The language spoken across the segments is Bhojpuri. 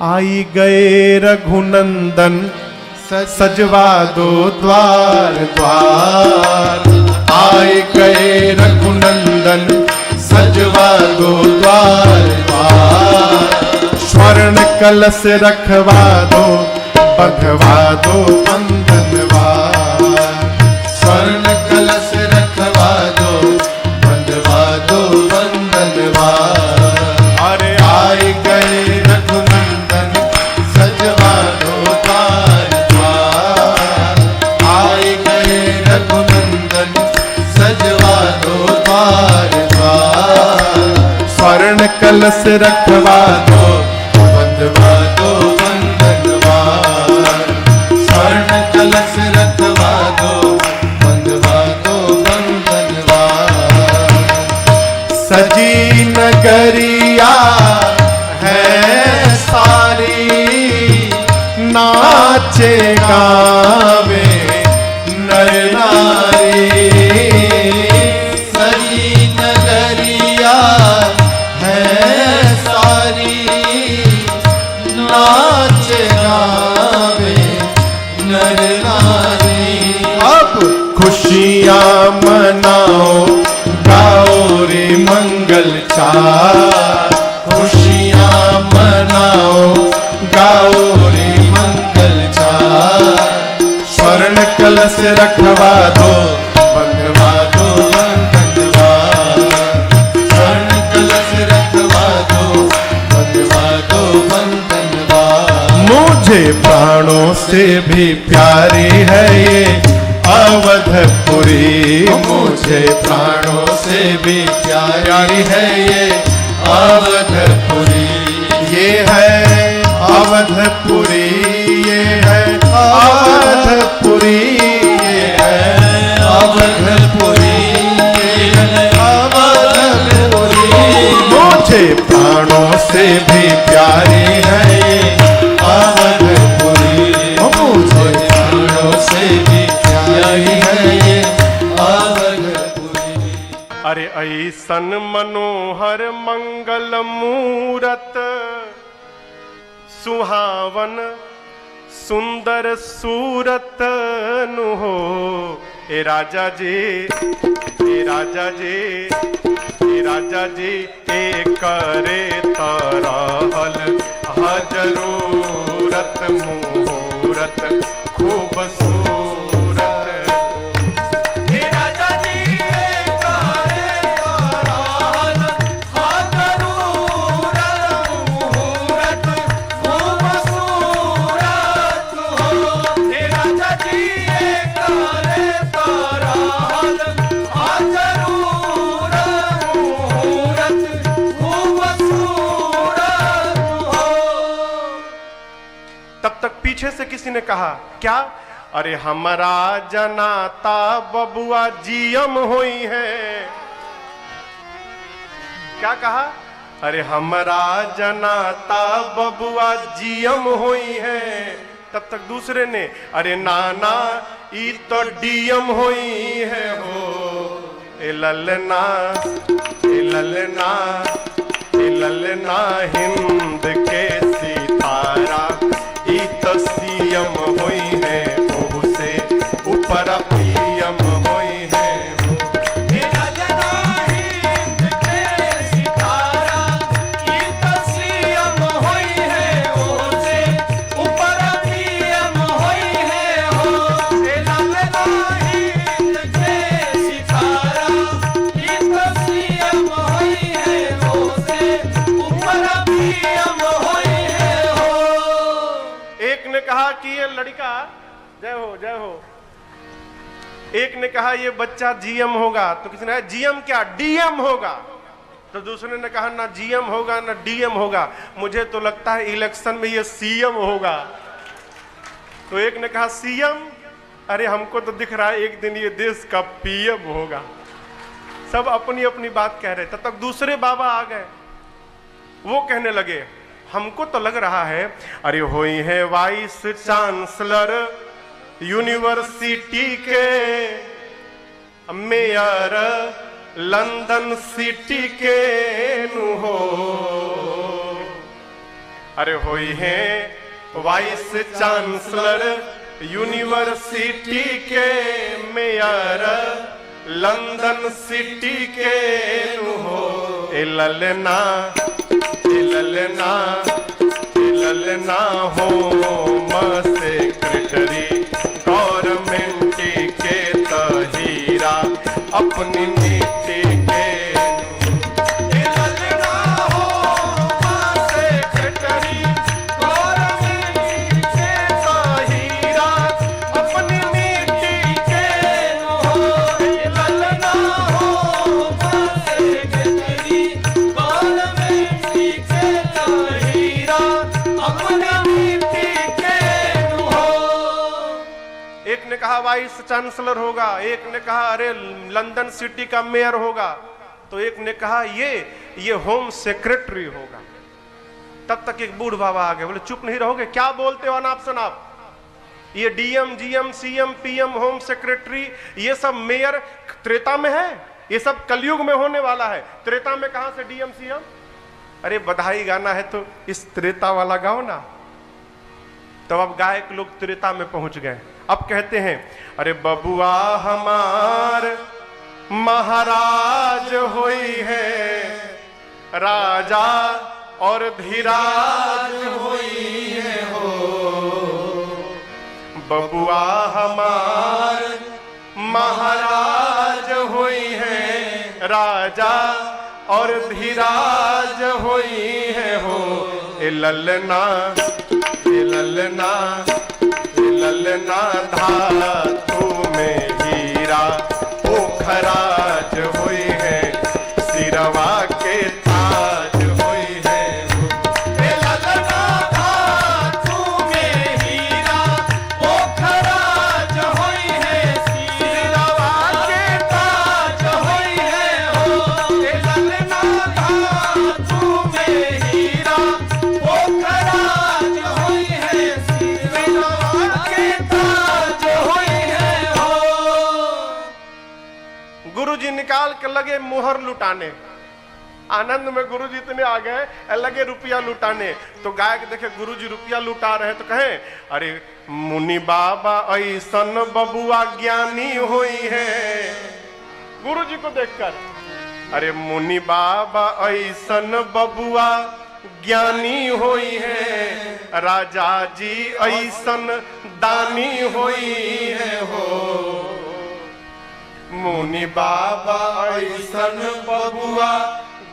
आई गए रघुनंदन सजवा दो द्वार द्वार। आई गए रघुनंदन सजवा दो द्वार द्वार। स्वर्ण कलश रखवा दो बंधवा दो बंधनवार। स्वर्ण कलश रखवा दो बंधवा दो बंधनवार। अरे आई गए रघुनंदन सजवा दो द्वार द्वार। आई गए रघुनंदन सजवा दो द्वार द्वार। स्वर्ण कलश रखवा दो बंधवा दो बंधनवार। स्वर्ण कलश रखवा दो बंधवा दो बंधनवार। सजी नगरिया है सारी नाचे गावे नर नारी। सजी नगरिया है सारी नाचे गावे नर नारी। अब खुशियाँ मनाओ गाओ रे मंगल चार। खुशियाँ मनाओ गाओ रे मंगल चार। स्वर्ण कलश रखवा दो बंधवा दो बंधनवार। स्वर्ण कलश रखवा दो बंधवा दो बंधनवार। मुझे प्राणों से भी प्यारी है ये अवधपुरी। मुझे प्राणों से भी प्यारी है ये अवधपुरी। ये है अवधपुरी ये है अवधपुरी। ये है अवधपुरी ये है अवधपुरी। मुझे प्राणों से भी प्यारी है ये अवधपुरी। मुझे प्राणों से भी प्यारी है ये अवधपुरी। अरे ऐसन मनोहर मंगल मूरत सुहावन सुंदर सूरत नु हो। ए राजा जी ए राजा जी ए राजा जी ए करे तरहल हजरूरत मुहूरत खूबसूरत। पीछे से किसी ने कहा क्या? अरे हमारा जनाता बबुआ जीएम हुई है। क्या कहा? अरे हमारा जनाता बबुआ जीएम हुई है। तब तक दूसरे ने अरे नाना ई तो डीएम हुई है हो। ए ललना ए ललना ए ललना हिंद के सितारा ई तो सीएम हुई है। ओहू से ऊपर पीएम हुई है। ए ललना हिंद के सितारा ई तो सीएम हुई है। ओहू से ऊपर पीएम हुई है हो। ए ललना हिंद के सितारा ई तो सीएम हुई है। ओहू से ऊपर पीएम हुई है हो। एक ने कहा कि ये लड़का जय हो जय हो। एक ने कहा ये बच्चा जीएम होगा। तो किसी ने कहा जीएम क्या डीएम होगा। तो दूसरे ने कहा ना जीएम होगा ना डीएम होगा, मुझे तो लगता है इलेक्शन में ये सीएम होगा। तो एक ने कहा सीएम, अरे हमको तो दिख रहा है एक दिन ये देश का पीएम होगा। सब अपनी अपनी बात कह रहे। तब तक दूसरे बाबा आ गए। वो कहने लगे हमको तो लग रहा है अरे हुई है वाइस चांसलर यूनिवर्सिटी के, मेयर लंदन सिटी के नु हो। अरे होई हैं वाइस चांसलर यूनिवर्सिटी के मेयर लंदन सिटी के नु हो ए ललना होम सेक्रेटरी गवर्नमेंट के तहीरा अपनी नीति के कहा वाइस चांसलर होगा, एक ने कहा अरे लंदन सिटी का मेयर होगा, तो एक ने कहा ये होम सेक्रेटरी होगा। तब तक एक बूढ़ बाबा आ गए, बोले चुप नहीं रहोगे, क्या बोलते हो अनाप शनाप? ये DM GM CM PM home secretary ये सब मेयर त्रेता में है, ये सब कलयुग में होने वाला है। त्रेता में कहां से डीएम सीएम? अरे बधाई गाना है तो इस त्रेता वाला गाओ ना। तब अब गायक लोग त्रेता में पहुंच गए। अब कहते हैं अरे बबुआ हमार महाराज होई है, राजा और धीराज होई है हो। बबुआ हमार महाराज होई है, राजा और धीराज होई है हो। ए ललना धातु में हीरा पोखराज हुई है, सिरवा के ताज हुई है। ए ललना धातु में हीरा पोखराज हुई है, सिरवा के ताज हुई है हो। ए ललना धातु में हीरा पोखराज हुई है, गुरुजी निकाल के लगे मुहर लुटाने। आनंद में गुरुजी इतने आ गए, लगे रुपया लुटाने। तो गायक देखे गुरुजी रुपया लुटा रहे तो कहे अरे मुनि बाबा ऐसन बबुआ ज्ञानी हुई है। गुरुजी को देखकर अरे मुनि बाबा ऐसन बबुआ ज्ञानी हुई है, राजा जी ऐसन दानी हुई है हो। मुनि बाबा ऐसन बबुआ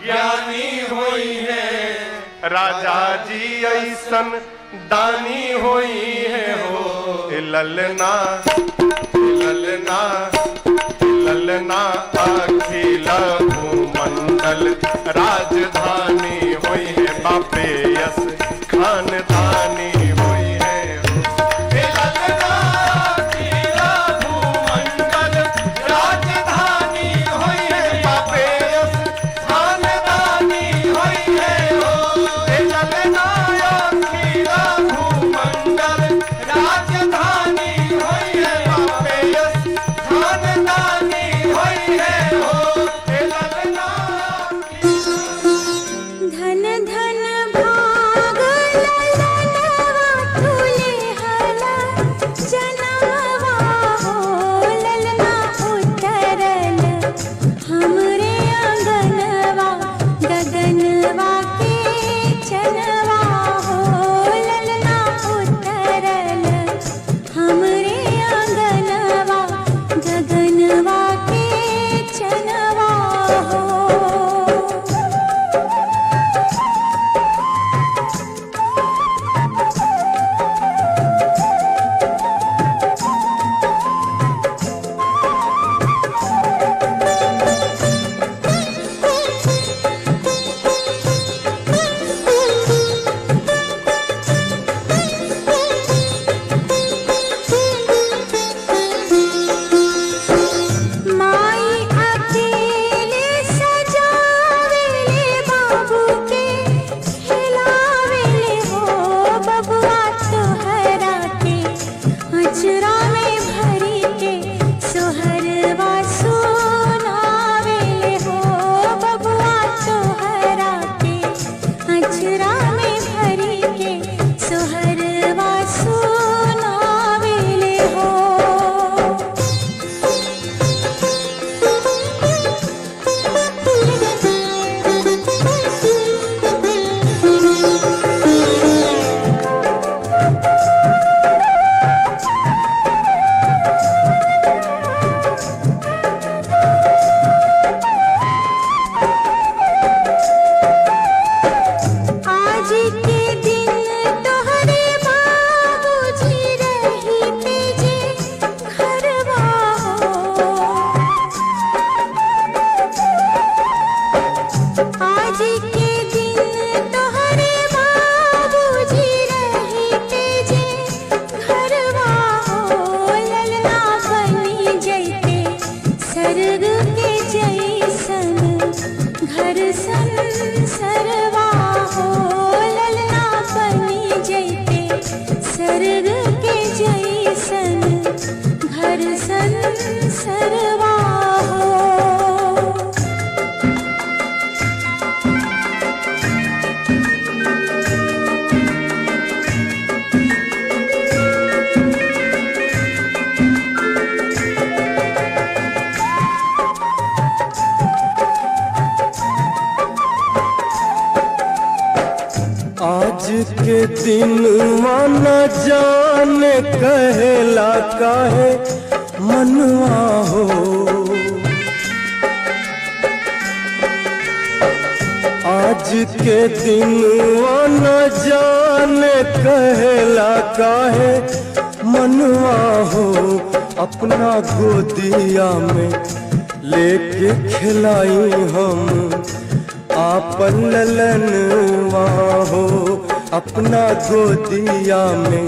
ज्ञानी हुई है, राजा जी ऐसन दानी हुई है हो। ए ललना अखिल भूमंडल राजधानी हुई है, बापे यस खानदानी हुई है। धन धन भाग ललन के दिन माना जाने कहेला काहे मनवा हो। आज के दिन माना जाने कहेला काहे मनवा हो। अपना गोदिया में लेके खिलाई हम आपन ललनवा हो। अपना गोदिया में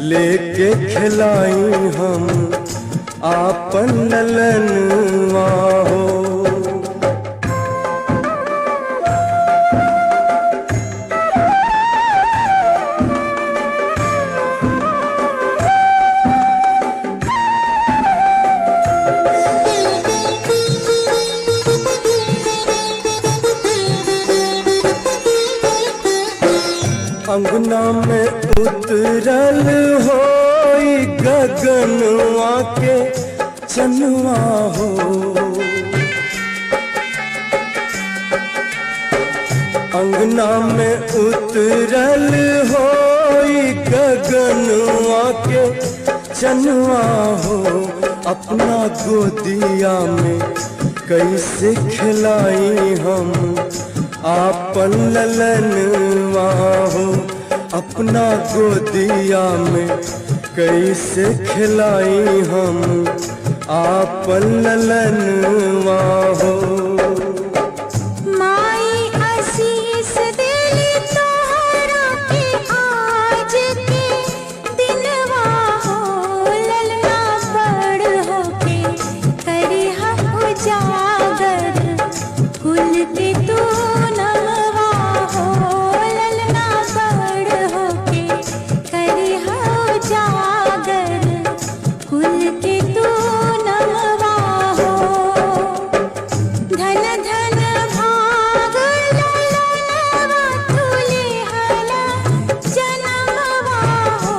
लेके खिलाई हम आपन ललनवा हो। अंगना में उतरल होई गगनवा के चनवा हो। अंगना में उतरल होई गगनवा के चनवा हो। अपना गोदिया में कैसे खिलाई हम आपन ललनवा हो। अपना गोदिया में कैसे खिलाई हम आपन ललनवा हो। माई आशीष दिली तोहरा के आज के दिनवा हो। ललना बड़ होके करिहा उजागर कुल के तू नमवा हो। ललना बड़ होके करिहा उजागर कुल के तू नमवा हो। धन धन भाग ललनवा तुले हला जनमवा हो।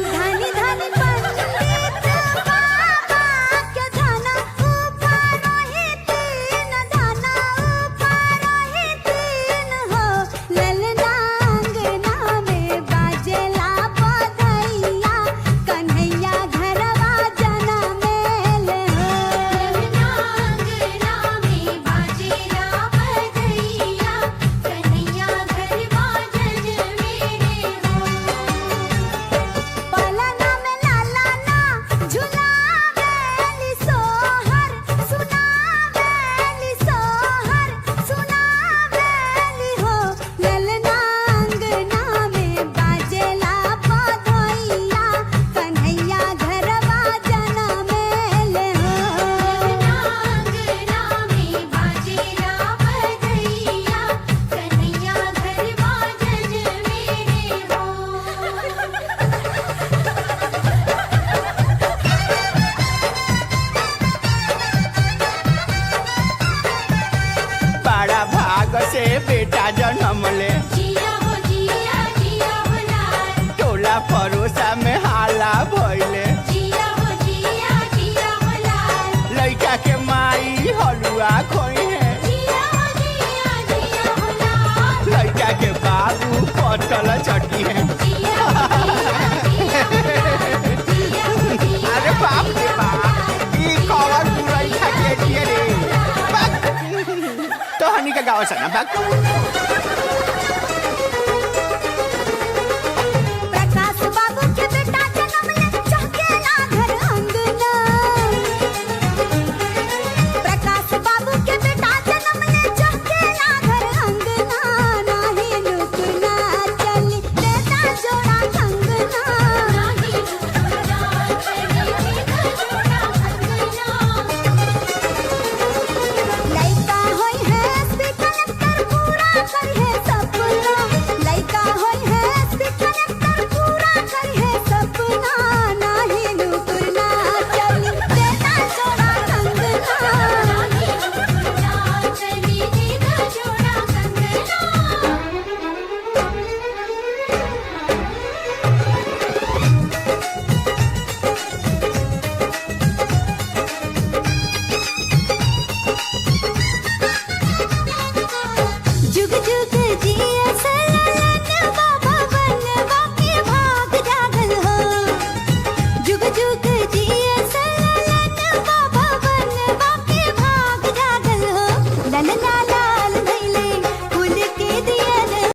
धनी धनी पंडित बाबा के धना ऊपर ही तीन धना ऊपर ही तीन हो। ललना अंगना में बाजेला बधैया कन्हैया घरवा जनमेल हो। ललना अंगना में बाजेला बधैया कन्हैया घरवा जनमेल हो। पलना में लालाना झुलावेली सोहर सुनावेली सोहर सुनावेली हो। ललना अंगना में बाजेला बधैया कन्हैया घरवा जनमेल हो। ललना अंगना में बाजेला बधैया कन्हैया घरवा जनमेल हो। बड़ा भाग से बेटा जन्म ले। जिया हो जिया जिया हो लाल। टोला परोसा में हाला भइले। जिया हो जिया जिया हो लाल। लड़का के माई हलुआ खोई है। जिया हो जिया जिया हो लाल। लड़का के बाबू पटल चटी है। जिया हो जिया जिया हो लाल। जिया हो जिया अरे बाप रे बाप, ई कवर बुराई खा के दिए रे। तो हनी का गाँव से ना बात।